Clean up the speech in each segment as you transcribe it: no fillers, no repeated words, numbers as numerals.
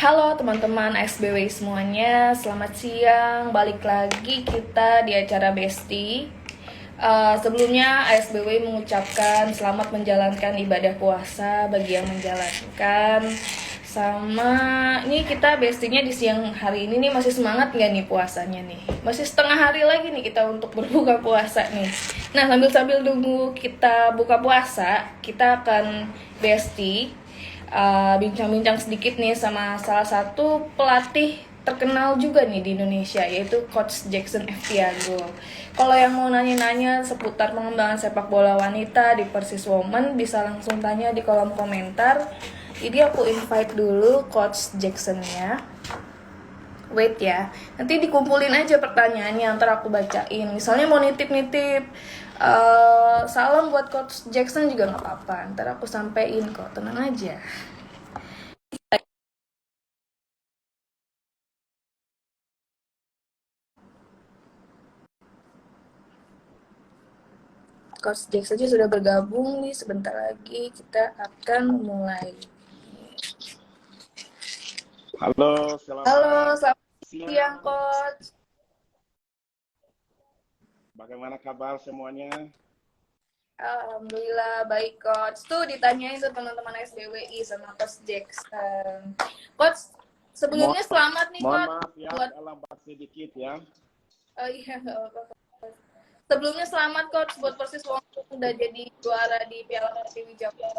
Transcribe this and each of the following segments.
Halo teman-teman ASBW semuanya, selamat siang. Balik lagi kita di acara Besti. Sebelumnya ASBW mengucapkan selamat menjalankan ibadah puasa bagi yang menjalankan. Sama ini kita bestinya di siang hari ini nih, masih semangat nggak nih puasanya nih? Masih setengah hari lagi nih kita untuk berbuka puasa nih. Nah, sambil-sambil nunggu kita buka puasa, kita akan besti bincang-bincang sedikit nih sama salah satu pelatih terkenal juga nih di Indonesia, yaitu Coach Jackson F. Tiago. Kalau yang mau nanya-nanya seputar pengembangan sepak bola wanita di Persis Women, bisa langsung tanya di kolom komentar. Jadi aku invite dulu Coach Jackson-nya. Wait ya, nanti dikumpulin aja pertanyaannya, ntar aku bacain. Misalnya mau nitip-nitip salam buat Coach Jackson juga nggak apa-apa, ntar aku sampein kok, tenang aja. Coach Jackson aja sudah bergabung nih, sebentar lagi kita akan mulai. Halo, Halo, selamat selamat siang siang. Coach. Bagaimana kabar semuanya? Alhamdulillah baik Coach. Tuh ditanyain tuh teman-teman SBWI sama Coach Jackson. Coach, Mo- sebelumnya selamat nih Mohon Coach maaf ya, buat lambat sedikit ya. oh iya nggak apa-apa. Sebelumnya selamat Coach buat Persis Women udah jadi juara di Piala Pertiwi Jawa.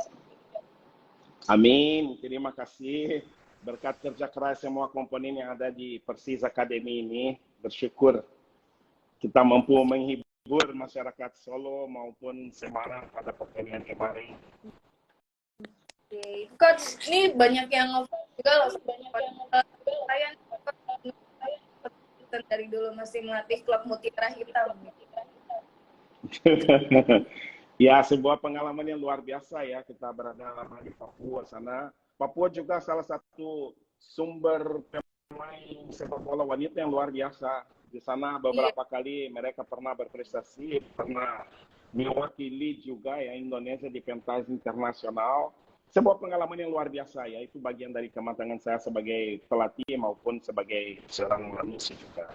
Amin, terima kasih. Berkat kerja keras semua komponen yang ada di Persis Academy ini, bersyukur kita mampu menghibur masyarakat Solo maupun Semarang pada pertandingan kemarin. Oke. Coach, ini banyak yang juga loh. Saya dari dulu masih melatih klub Mutiara Hitam. Ya, sebuah pengalaman yang luar biasa ya, kita berada lama di Papua sana. Papua juga salah satu sumber pemain sepak bola wanita yang luar biasa. Di sana Iya. beberapa kali mereka pernah berprestasi, pernah mewakili juga ya Indonesia di pentas internasional. Sebuah pengalaman yang luar biasa ya, itu bagian dari kematangan saya sebagai pelatih maupun sebagai seorang manusia juga.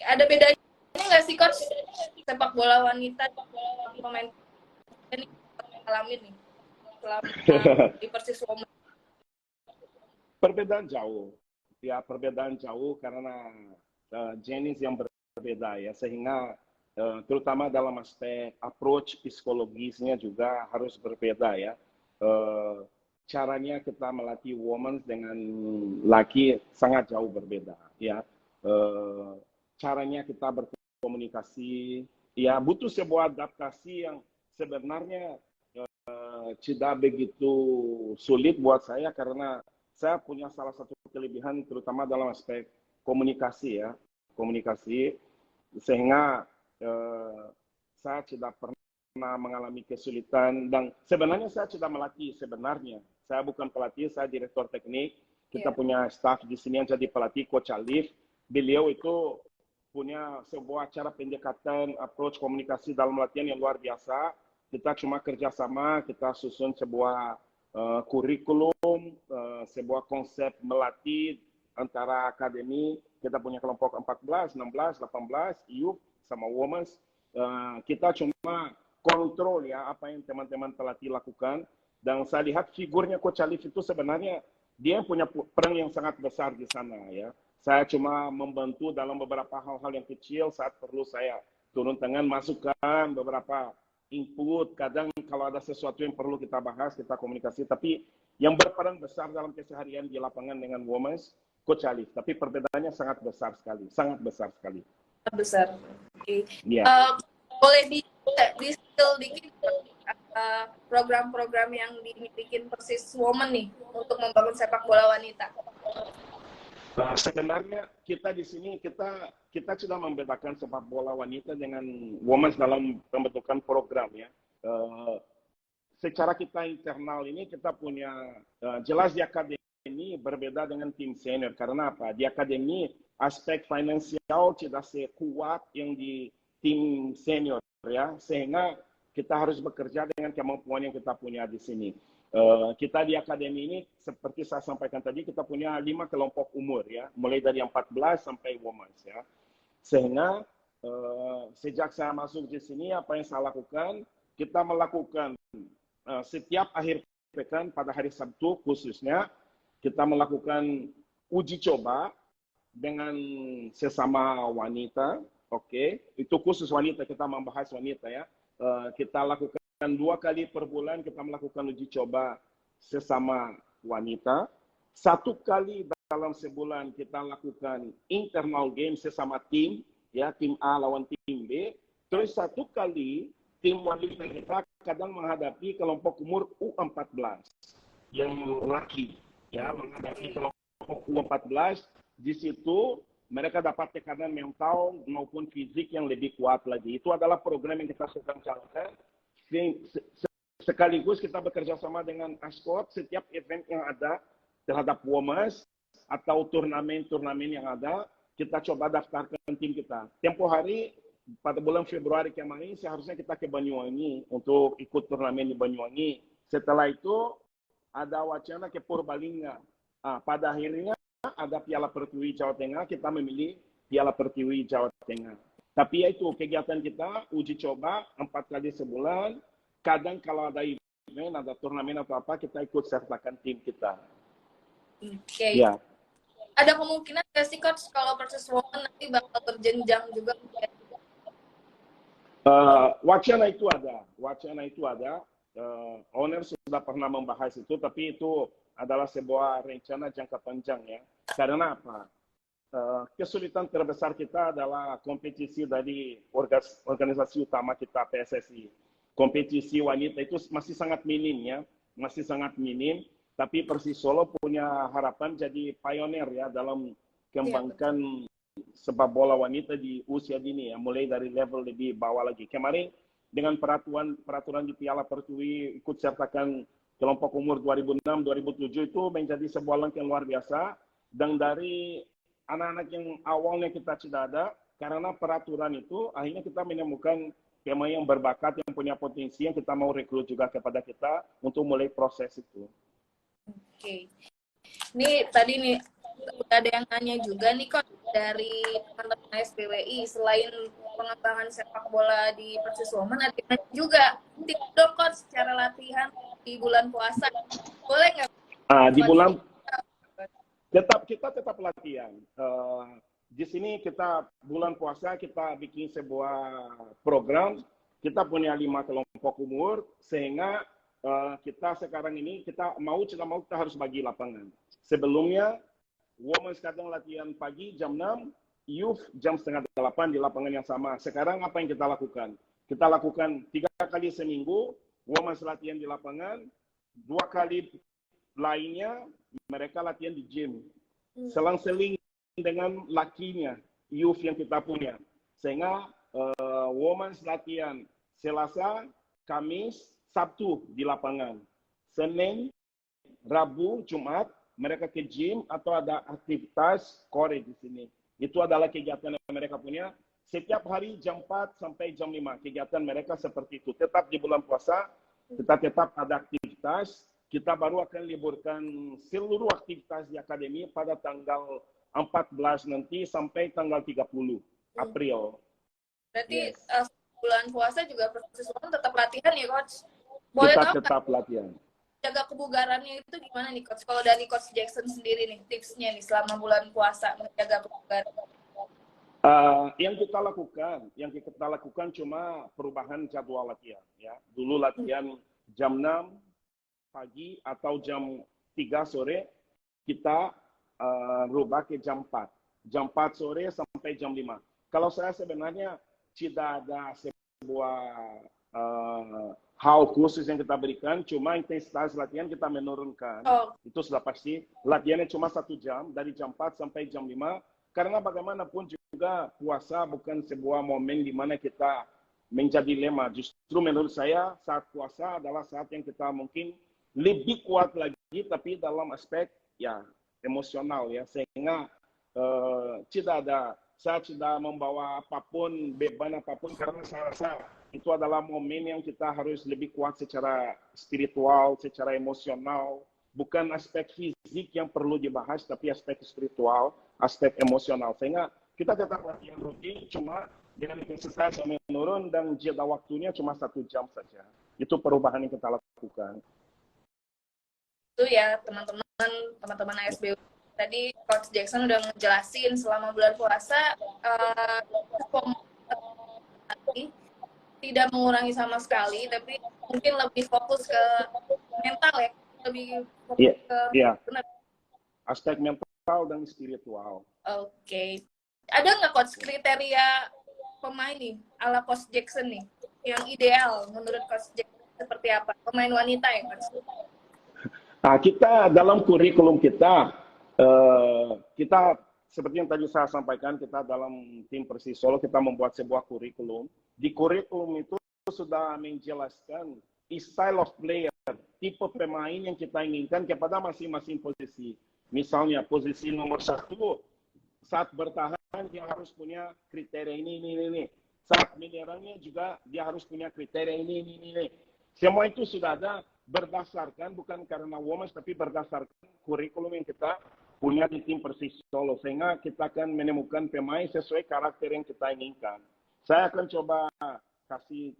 Ada bedanya nggak sih Coach sepak bola wanita pemain ini alami nih selama di Persis Women? Perbedaan jauh, ya perbedaan jauh karena jenis yang berbeda ya, sehingga terutama dalam aspek approach psikologisnya juga harus berbeda ya. Caranya kita melatih women dengan laki sangat jauh berbeda ya. Caranya kita berkomunikasi ya butuh sebuah adaptasi yang sebenarnya tidak begitu sulit buat saya karena saya punya salah satu kelebihan terutama dalam aspek komunikasi ya, komunikasi sehingga saya tidak pernah mengalami kesulitan dan sebenarnya saya tidak melatih sebenarnya. Saya bukan pelatih, saya direktur teknik. Kita punya staff di sini yang jadi pelatih, Coach Alif. Beliau itu punya sebuah cara pendekatan, approach komunikasi dalam latihan yang luar biasa. Kita cuma kerjasama, kita susun sebuah kurikulum, sebuah konsep melatih antara akademi. Kita punya kelompok 14, 16, 18, youth sama women's. Kita cuma kontrol ya apa yang teman-teman pelatih lakukan. Dan saya lihat figurnya Coach Alif itu sebenarnya dia punya peran yang sangat besar di sana ya. Saya cuma membantu dalam beberapa hal-hal yang kecil saat perlu saya turun tangan, masukkan beberapa input. Kadang kalau ada sesuatu yang perlu kita bahas, kita komunikasi. Tapi yang berperan besar dalam keseharian di lapangan dengan Women's, Coach Alif. Tapi perbedaannya sangat besar sekali, sangat besar sekali. Besar. Oke. Iya. Boleh di skill dikit program-program yang dimiliki Persis Women nih untuk membangun sepak bola wanita. Sebenarnya kita di sini kita sudah membedakan sepak bola wanita dengan women's dalam pembentukan program ya. Secara kita internal ini kita punya jelas di akademi berbeda dengan tim senior karena apa? Di akademi aspek finansial tidak sekuat yang di tim senior ya, sehingga kita harus bekerja dengan kemampuan yang kita punya di sini. Kita di akademi ini, seperti saya sampaikan tadi, kita punya 5 kelompok umur, ya, mulai dari 14 sampai Womans, ya. Sehingga sejak saya masuk di sini, apa yang saya lakukan, kita melakukan setiap akhir pekan pada hari Sabtu khususnya, kita melakukan uji coba dengan sesama wanita, oke. Itu khusus wanita, kita membahas wanita, ya. Kita lakukan 2 kali per bulan, kita melakukan uji coba sesama wanita. 1 kali dalam sebulan kita lakukan internal game sesama tim, ya, tim A lawan tim B. Terus 1 kali tim wanita kita kadang menghadapi kelompok umur U14 yang laki, ya, menghadapi kelompok U14. Di situ mereka dapat tekanan mental maupun fisik yang lebih kuat lagi. Itu adalah program yang kita sedang jalankan. Sekaligus kita bekerja sama dengan ASCOT, setiap event yang ada terhadap Womans atau turnamen-turnamen yang ada, kita coba daftarkan tim kita. Tempo hari pada bulan Februari kemarin seharusnya kita ke Banyuwangi untuk ikut turnamen di Banyuwangi. Setelah itu ada wacana ke Purbalingga. Pada akhirnya ada Piala Pertiwi Jawa Tengah, kita memilih Piala Pertiwi Jawa Tengah. Tapi ya itu kegiatan kita, uji coba 4 kali sebulan. Kadang kalau ada event, ada turnamen atau apa, kita ikut sertakan tim kita. Oke. Ya. Ada kemungkinan nggak sih Coach kalau proses woman nanti bakal berjenjang juga? Wacana itu ada. Owner sudah pernah membahas itu, tapi itu adalah sebuah rencana jangka panjang, ya. Karena apa? Kesulitan terbesar kita adalah kompetisi dari organisasi utama kita, PSSI. Kompetisi wanita itu masih sangat minim, ya, masih sangat minim. Tapi Persis Solo punya harapan jadi pioneer, ya, dalam kembangkan sepak bola wanita di usia dini, ya, mulai dari level lebih bawah lagi. Kemarin dengan peraturan di Piala Pertiwi ikut sertakan kelompok umur 2006-2007 itu menjadi sebuah langkah yang luar biasa. Dan dari anak-anak yang awalnya kita tidak ada, karena peraturan itu akhirnya kita menemukan pemain yang berbakat, yang punya potensi, yang kita mau rekrut juga kepada kita untuk mulai proses itu. Oke. Ini tadi nih udah ada yang nanya juga nih Coach dari teman-teman SBWI, selain pengembangan sepak bola di Persis Woman, ada juga tips dong Coach cara latihan di bulan puasa. Boleh nggak? Di bulan kita tetap latihan. Di sini kita bulan puasa kita bikin sebuah program. Kita punya 5 kelompok umur, sehingga kita sekarang ini kita mau tidak mau kita harus bagi lapangan. Sebelumnya Women kadang latihan pagi jam 6, Youth jam setengah 8 di lapangan yang sama. Sekarang apa yang kita lakukan? Kita lakukan 3 kali seminggu, Women latihan di lapangan, 2 kali lainnya mereka latihan di gym. Selang-seling dengan lakinya, Youth yang kita punya. Sehingga Women latihan Selasa, Kamis, Sabtu di lapangan. Senin, Rabu, Jumat mereka ke gym atau ada aktivitas core di sini. Itu adalah kegiatan yang mereka punya. Setiap hari jam 4 sampai jam 5. Kegiatan mereka seperti itu. Tetap di bulan puasa, kita tetap ada aktivitas. Kita baru akan liburkan seluruh aktivitas di akademi pada tanggal 14 nanti sampai tanggal 30 April. Berarti bulan puasa juga Persis Woman tetap latihan ya Coach? Boleh Kita tahu tetap latihan. Jaga kebugarannya itu gimana nih Coach? Kalau dari Coach Jackson sendiri nih, tipsnya nih selama bulan puasa menjaga kebugaran. Yang kita lakukan cuma perubahan jadwal latihan, ya. Dulu latihan jam 6 pagi atau jam 3 sore, kita rubah ke jam 4. Jam 4 sore sampai jam 5. Kalau saya sebenarnya tidak ada sebuah hal khusus yang kita berikan, cuma intensitas latihan kita menurunkan. Itu sudah pasti. Latihannya cuma 1 jam, dari jam 4 sampai jam 5. Karena bagaimanapun juga puasa bukan sebuah momen di mana kita menjadi lemah. Justru menurut saya saat puasa adalah saat yang kita mungkin lebih kuat lagi, tapi dalam aspek ya emosional, ya. Sehingga saya tidak membawa apapun, beban apapun, karena saya rasa itu adalah momen yang kita harus lebih kuat secara spiritual, secara emosional. Bukan aspek fisik yang perlu dibahas, tapi aspek spiritual, aspek emosional. Sehingga kita tetap latihan rutin, cuma dengan intensitas yang menurun dan jeda waktunya cuma 1 jam saja. Itu perubahan yang kita lakukan. Itu ya teman-teman ASBW. Tadi Coach Jackson udah ngejelasin selama bulan puasa tidak mengurangi sama sekali, tapi mungkin lebih fokus ke mental ya, lebih fokus ke benar. Aspek mental dan spiritual. Oke. Ada nggak Coach kriteria pemain nih ala Coach Jackson nih yang ideal menurut Coach Jackson seperti apa? Pemain wanita ya Coach? Nah, kita dalam kurikulum kita seperti yang tadi saya sampaikan, kita dalam tim Persis Solo kita membuat sebuah kurikulum. Di kurikulum itu sudah menjelaskan style of player, tipe pemain yang kita inginkan kepada masing-masing posisi. Misalnya posisi nomor 1, saat bertahan dia harus punya kriteria ini. Saat menyerangnya juga dia harus punya kriteria ini. Semua itu sudah ada berdasarkan, bukan karena Womas, tapi berdasarkan kurikulum yang kita punya di tim Persis Solo, sehingga kita akan menemukan pemain sesuai karakter yang kita inginkan. Saya akan coba kasih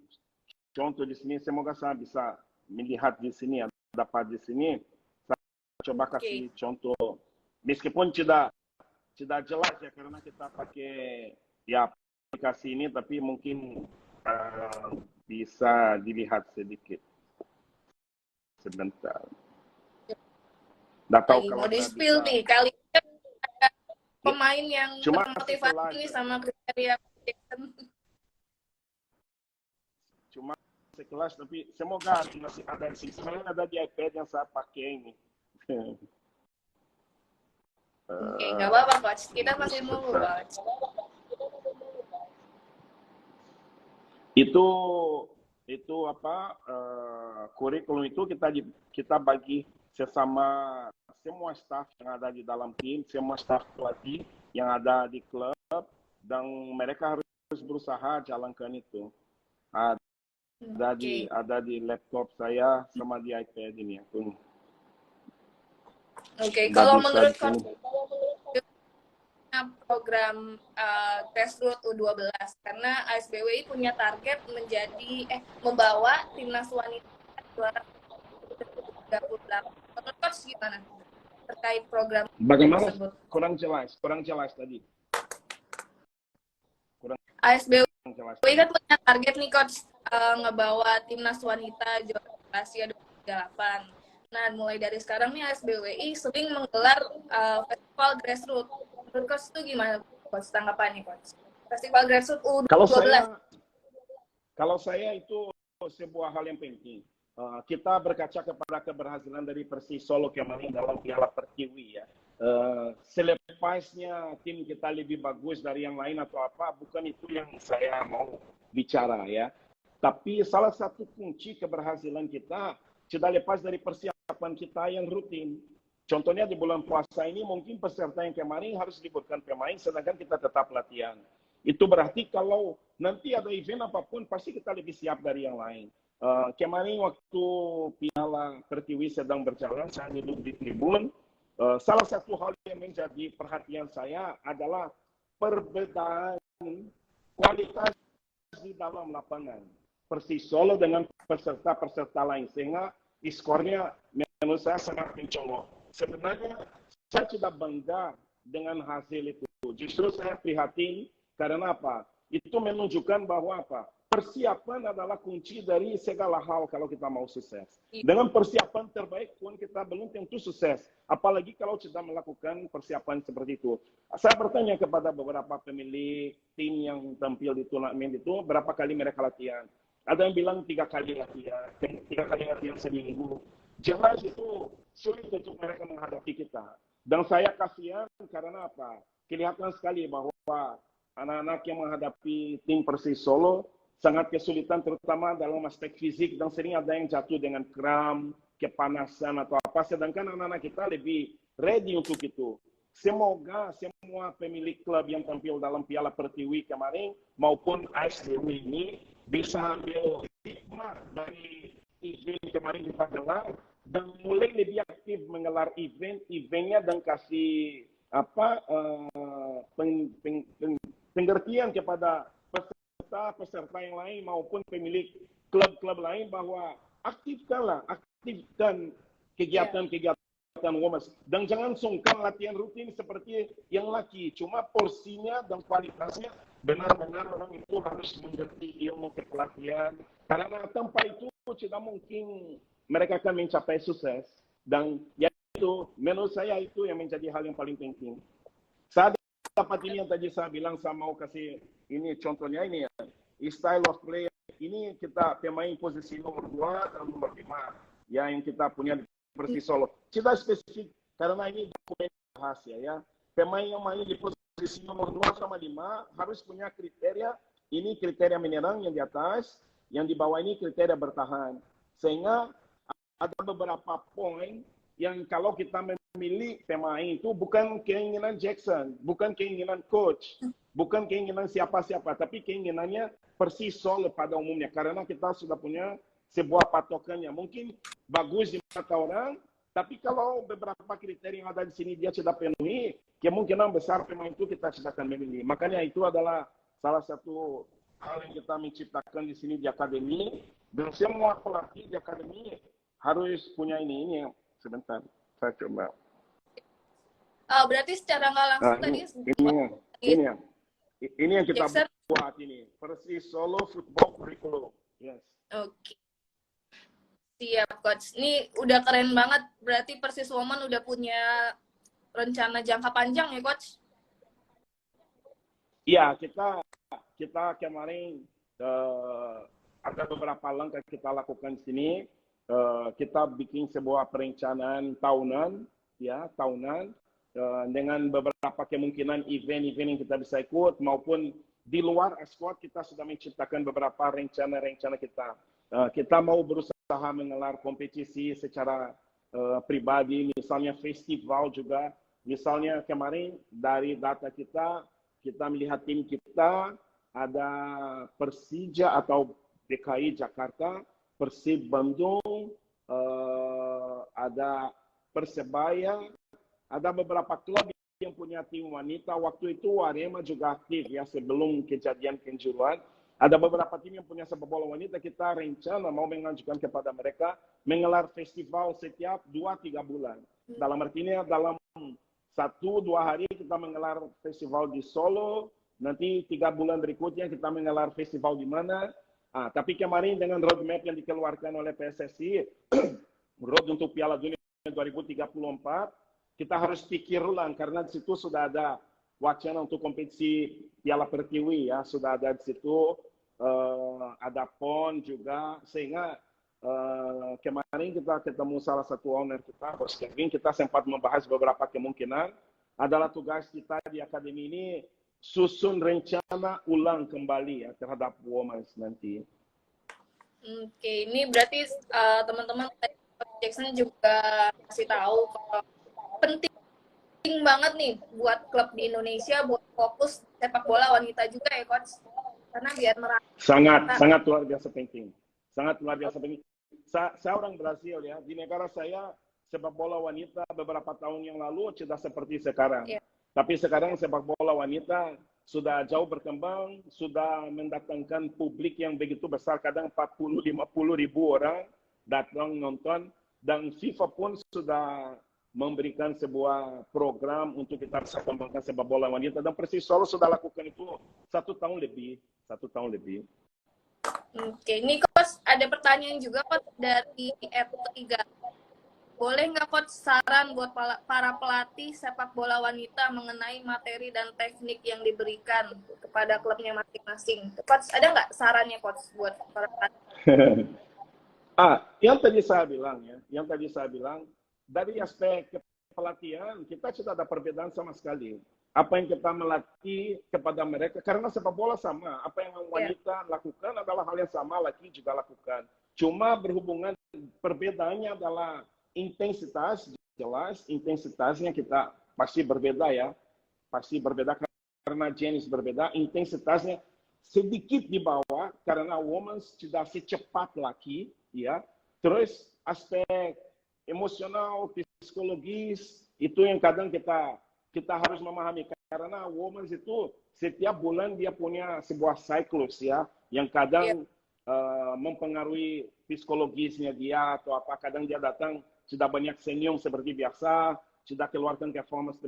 contoh di sini, semoga saya bisa melihat di sini, dapat di sini. Saya coba kasih contoh, meskipun tidak jelas ya, karena kita pakai ya aplikasi ini, tapi mungkin bisa dilihat sedikit. Sebentar. Lagi mau di-spill nih, kali ini ada pemain yang termotivasi nih sama kriteria Jackson. Cuma sekelas, tapi semoga masih ada di sini. Sebenarnya ada di iPad yang saya pakai ini. Oke, nggak apa-apa Coach, kita masih nunggu Coach. Itu apa, kurikulum itu kita bagi sesama semua staff yang ada di dalam tim, semua staff pelatih yang ada di klub, dan mereka harus berusaha jalankan itu. Ada di laptop saya sama di iPad ini. Oke, kalau menurut Coach program grassroots U12 karena ASBWI punya target membawa timnas wanita 2038. Menurut Coach gimana terkait program tersebut? Kurang jelas tadi. ASBWI kan punya target nih Coach ngebawa timnas wanita juara Asia 2038. Nah, mulai dari sekarang nih ASBWI sering menggelar festival grassroots. Menurut Coach itu gimana Coach tanggapannya Coach? Festival grassroots U12. Kalau saya itu sebuah hal yang penting. Kita berkaca kepada keberhasilan dari Persis Solo kemarin dalam Piala Pertiwi ya. Selepasnya tim kita lebih bagus dari yang lain atau apa, bukan itu yang saya mau bicara ya. Tapi salah satu kunci keberhasilan kita sudah lepas dari persiapan kita yang rutin. Contohnya di bulan puasa ini mungkin peserta yang kemarin harus liburkan pemain, sedangkan kita tetap latihan. Itu berarti kalau nanti ada event apapun, pasti kita lebih siap dari yang lain. Kemarin waktu Piala Pertiwi sedang berjalan, saya duduk di tribun. Salah satu hal yang menjadi perhatian saya adalah perbedaan kualitas di dalam lapangan Persis Solo dengan peserta-peserta lain, sehingga skornya menurut saya sangat mencolok. Sebenarnya saya tidak bangga dengan hasil itu. Justru saya prihatin karena apa? Itu menunjukkan bahwa apa? Persiapan adalah kunci dari segala hal kalau kita mau sukses. Dengan persiapan terbaik pun kita belum tentu sukses. Apalagi kalau tidak melakukan persiapan seperti itu. Saya bertanya kepada beberapa pemilik tim yang tampil di turnamen itu, berapa kali mereka latihan? Ada yang bilang 3 kali latihan, 3 kali latihan seminggu. Jelas itu sulit untuk mereka menghadapi kita. Dan saya kasihan karena apa? Kelihatan sekali bahwa anak-anak yang menghadapi tim Persis Solo sangat kesulitan, terutama dalam aspek fisik, dan sering ada yang jatuh dengan kram, kepanasan atau apa. Sedangkan anak-anak kita lebih ready untuk itu. Semoga semua pemilik klub yang tampil dalam Piala Pertiwi kemarin maupun ASBW ini bisa ambil hikmah dari event kemarin kita gelar dan mulai lebih aktif mengelar eventnya dan kasih pengertian kepada peserta yang lain maupun pemilik klub-klub lain bahwa aktifkan kegiatan-kegiatan Womas dan jangan sungkan latihan rutin seperti yang laki, cuma porsinya dan kualitasnya benar-benar orang itu harus mengerti ilmu kepelatihan karena tanpa itu tidak mungkin mereka akan mencapai sukses dan yaitu menurut saya itu yang menjadi hal yang paling penting. Saya dapat ini yang tadi saya bilang, saya mau kasih ini contohnya ini ya, style of play ini kita pemain posisi nomor 2 dan nomor 5 ya yang kita punya di Persis Solo. Kita spesifik karena ini dokumen rahasia ya. Pemain yang main di posisi nomor 2 sama 5 harus punya kriteria, ini kriteria menyerang yang di atas, yang di bawah ini kriteria bertahan. Sehingga ada beberapa poin yang kalau kita memilih pemain itu bukan keinginan Jackson, bukan keinginan coach, bukan keinginan siapa-siapa, tapi keinginannya Persis Solo pada umumnya. Karena kita sudah punya sebuah patokannya. Mungkin bagus di mata orang, tapi kalau beberapa kriteria yang ada di sini dia tidak penuhi, kemungkinan besar pemain itu kita tidak akan memilih. Makanya itu adalah salah satu hal yang kita menciptakan di sini di akademi. Dan semua pelatih di akademi harus punya ini. Sebentar, saya coba. Berarti secara nggak langsung tadi ini yang kita Jackson buat ini. Persis Solo Football Curriculum. Yes. Oke. Siap, Coach. Ini udah keren banget. Berarti Persis Women udah punya rencana jangka panjang ya, Coach? Iya, kita kemarin ada beberapa langkah kita lakukan di sini. Kita bikin sebuah perencanaan tahunan, dengan beberapa kemungkinan event-event yang kita bisa ikut maupun di luar squad kita sudah menciptakan beberapa rencana-rencana kita. Kita mau berusaha mengelar kompetisi secara pribadi, misalnya festival juga. Misalnya kemarin dari data kita melihat tim kita ada Persija atau DKI Jakarta, Persib Bandung, ada Persebaya, ada beberapa klub yang punya tim wanita. Waktu itu Arema juga aktif ya sebelum kejadian Kanjuruhan. Ada beberapa tim yang punya sepak bola wanita, kita rencana mau mengajukan kepada mereka mengelar festival setiap 2-3 bulan. Dalam artinya dalam 1-2 hari kita mengelar festival di Solo, nanti 3 bulan berikutnya kita mengelar festival di mana. Tapi kemarin dengan roadmap yang dikeluarkan oleh PSSI, road untuk Piala Dunia 2034, kita harus pikir ulang karena di situ sudah ada wacana untuk kompetisi Piala Pertiwi ya, sudah ada di situ. Ada PON juga, sehingga kemarin kita ketemu salah satu owner kita, Coach Kevin, kita sempat membahas beberapa kemungkinan. Adalah tugas kita di akademi ini susun rencana ulang kembali ya terhadap Womas nanti. Oke, ini berarti teman-teman Jackson juga kasih tahu kalau penting banget nih buat klub di Indonesia buat fokus sepak bola wanita juga ya, Coach. Karena biar sangat luar biasa penting. Sangat luar biasa penting. Saya orang Brasil ya, di negara saya sepak bola wanita beberapa tahun yang lalu tidak seperti sekarang. Yeah. Tapi sekarang sepak bola wanita sudah jauh berkembang, sudah mendatangkan publik yang begitu besar, kadang 40-50 ribu orang datang nonton, dan FIFA pun sudah memberikan sebuah program untuk kita bisa kembangkan sepak bola wanita, dan Persis Solo sudah lakukan itu 1 tahun lebih. Oke, ini Coach ada pertanyaan juga Coach dari F3. Boleh nggak Coach saran buat para pelatih sepak bola wanita mengenai materi dan teknik yang diberikan kepada klubnya masing-masing? Coach ada nggak sarannya Coach buat para pelatih? Yang tadi saya bilang dari aspek pelatihan kita tidak ada perbedaan sama sekali. Apa yang kita melatih kepada mereka, karena sepak bola sama, apa yang wanita lakukan adalah hal yang sama, laki juga lakukan. Cuma berhubungan, perbedaannya adalah intensitas, jelas intensitasnya kita pasti berbeda ya, pasti berbeda karena jenis berbeda, intensitasnya sedikit di bawah karena women tidak secepat laki, ya. Terus aspek emosional, psikologis itu yang kadang kita harus memahami karena women itu setiap bulan dia punya sebuah siklus ya yang kadang mempengaruhi psikologisnya dia atau apa, kadang dia datang sudah banyak senyum seperti biasa, sudah keluarkan performance.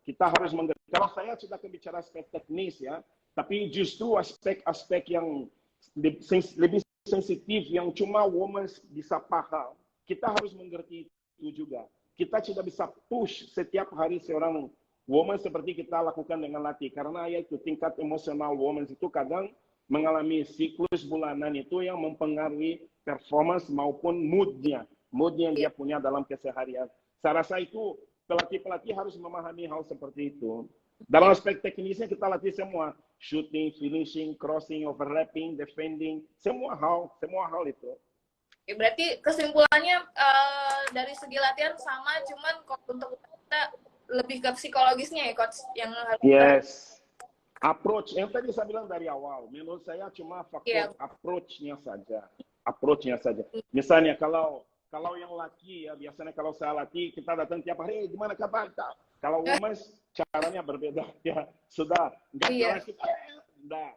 Kita harus mengerti. Kalau saya sudah bicara aspek teknis ya, tapi justru aspek-aspek yang lebih sensitif yang cuma women bisa paham, kita harus mengerti itu juga. Kita tidak bisa push setiap hari seorang woman seperti kita lakukan dengan latih, karena yaitu tingkat emosional woman itu kadang mengalami siklus bulanan itu yang mempengaruhi performance maupun moodnya yang dia punya dalam keseharian. Saya rasa itu pelatih-pelatih harus memahami hal seperti itu. Dalam aspek teknisnya kita latih semua, shooting, finishing, crossing, overlapping, defending, semua hal itu. Berarti kesimpulannya dari segi latihan sama, cuman untuk kita lebih ke psikologisnya ya coach yang harus. Yes. Approach yang tadi saya bilang dari awal, menurut saya cuma faktor approach-nya saja. Misalnya kalau yang laki ya, biasanya kalau saya latih kita datang tiap hari, gimana kabar? Kalau women caranya berbeda ya, sudah nggak jelas kita,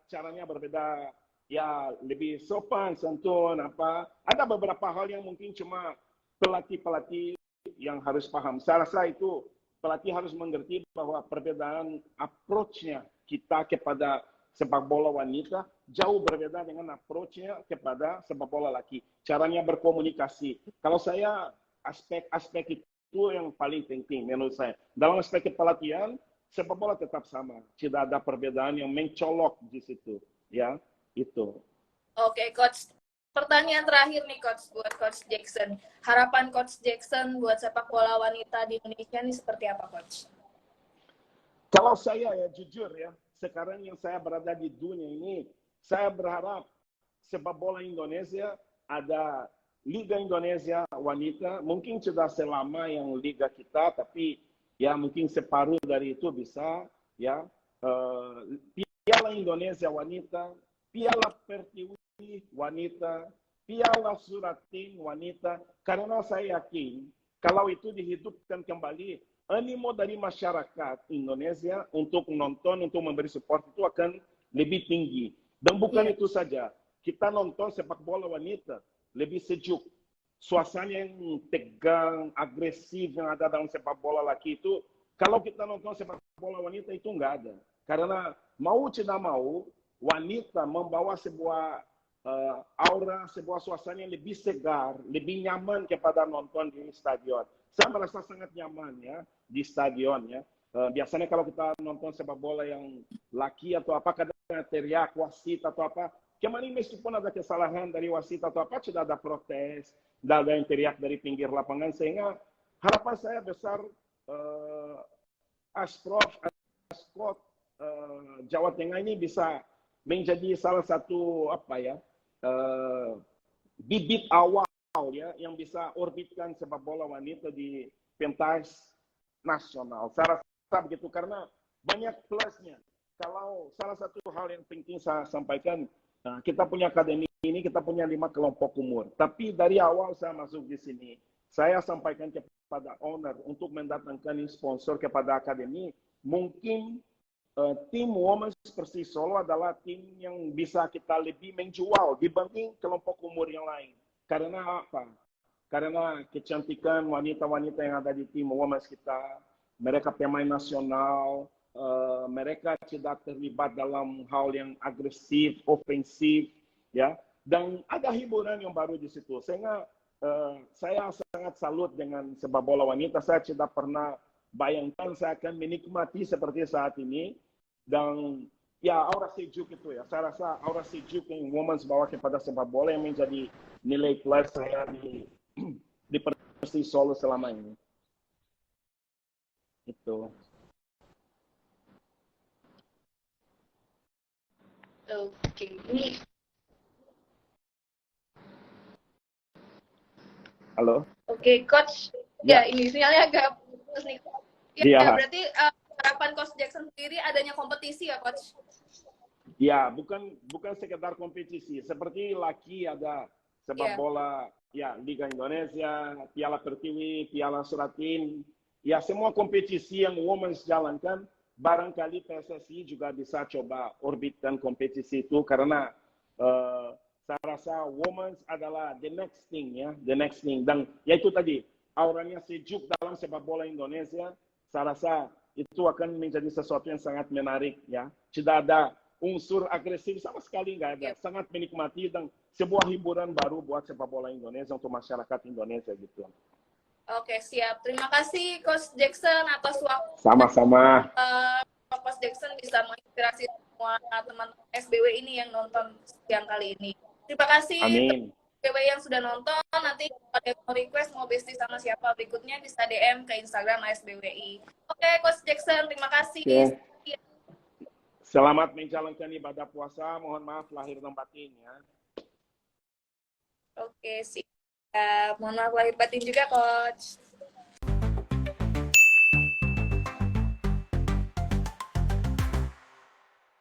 caranya berbeda ya, lebih sopan, santun apa. Ada beberapa hal yang mungkin cuma pelatih yang harus paham. Saya rasa itu pelatih harus mengerti bahwa perbedaan approach-nya kita kepada sepak bola wanita jauh berbeda dengan approach-nya kepada sepak bola laki. Caranya berkomunikasi. Kalau saya, aspek-aspek itu yang paling penting menurut saya. Dalam aspek pelatihan, sepak bola tetap sama. Tidak ada perbedaan yang mencolok di situ. Ya, itu. Oke, coach. Pertanyaan terakhir nih coach buat coach Jackson. Harapan coach Jackson buat sepak bola wanita di Indonesia ini seperti apa coach? Kalau saya ya jujur ya, sekarang yang saya berada di dunia ini, saya berharap sepak bola Indonesia ada Liga Indonesia wanita, mungkin sudah selama yang liga kita, tapi ya mungkin separuh dari itu bisa ya. Piala Indonesia wanita, Piala Pertiwi wanita, Piala Suratin wanita, karena saya yakin kalau itu dihidupkan kembali, animo dari masyarakat Indonesia untuk menonton, untuk memberi support itu akan lebih tinggi. Dan bukan itu saja, kita nonton sepak bola wanita lebih sejuk. Suasana yang tegang, agresif yang ada dalam sepak bola laki itu, kalau kita nonton sepak bola wanita itu nggak ada. Karena mau tidak mau, wanita membawa sebuah aura, sebuah suasana yang lebih segar, lebih nyaman kepada nonton di stadion. Saya merasa sangat nyaman ya di stadion ya. Biasanya kalau kita nonton sepak bola yang laki atau apa, kadang teriak wasit atau apa. Kemarin meskipun ada kesalahan dari wasit atau apa, sudah ada protes, sudah ada yang teriak dari pinggir lapangan, sehingga harapan saya besar Asprof Jawa Tengah ini bisa menjadi salah satu apa ya, bibit awal ya yang bisa orbitkan sepak bola wanita di pentas nasional. Saya rasa begitu karena banyak plusnya. Kalau salah satu hal yang penting saya sampaikan, kita punya akademi ini, kita punya 5 kelompok umur. Tapi dari awal saya masuk di sini, saya sampaikan kepada owner untuk mendatangkan sponsor kepada akademi. Mungkin tim Women's Persis Solo adalah tim yang bisa kita lebih menjual dibanding kelompok umur yang lain. Karena apa? Karena kecantikan wanita-wanita yang ada di tim Women's kita, mereka pemain nasional, mereka tidak terlibat dalam hal yang agresif, ofensif, ya. Dan ada hiburan yang baru di situ. Sehingga saya sangat salut dengan sepak bola wanita. Saya tidak pernah bayangkan saya akan menikmati seperti saat ini. Dan ya aura sejuk itu ya. Saya rasa aura sejuk yang Women's bawa kepada sepak bola yang menjadi nilai plus saya di Persis Solo selama ini. Itu. Oke, ini Halo. Oke, coach. Ya, ini sinyalnya agak putus nih. Ya, berarti harapan coach Jackson sendiri adanya kompetisi ya, coach? Ya, bukan sekedar kompetisi. Seperti laki ada sepak Iya, bola, ya Liga Indonesia, Piala Pertiwi, Piala Suratin, ya semua kompetisi yang Women's jalankan, barangkali PSSI juga bisa coba orbitkan kompetisi itu karena eh, saya rasa Women's adalah the next thing ya, the next thing. Dan ya itu tadi, auranya sejuk dalam sepak bola Indonesia, saya rasa itu akan menjadi sesuatu yang sangat menarik ya. Tidak ada unsur agresif sama sekali nggak ada. iya. Sangat menikmati dan sebuah hiburan baru buat sepak bola Indonesia untuk masyarakat Indonesia gitu. Oke, siap. Terima kasih Coach Jackson atas waktunya. Sama-sama. Coach Jackson bisa menginspirasi semua teman-teman SBW ini yang nonton siang kali ini. Terima kasih Amin. SBW yang sudah nonton. Nanti kalau ada yang mau request mau bestie sama siapa berikutnya bisa DM ke Instagram SBWI. Oke, Coach Jackson, terima kasih. Oke. Selamat menjalankan ibadah puasa. Mohon maaf lahir dan batin ya. Oke, siap. Mohon maaf lahir batin juga, Coach.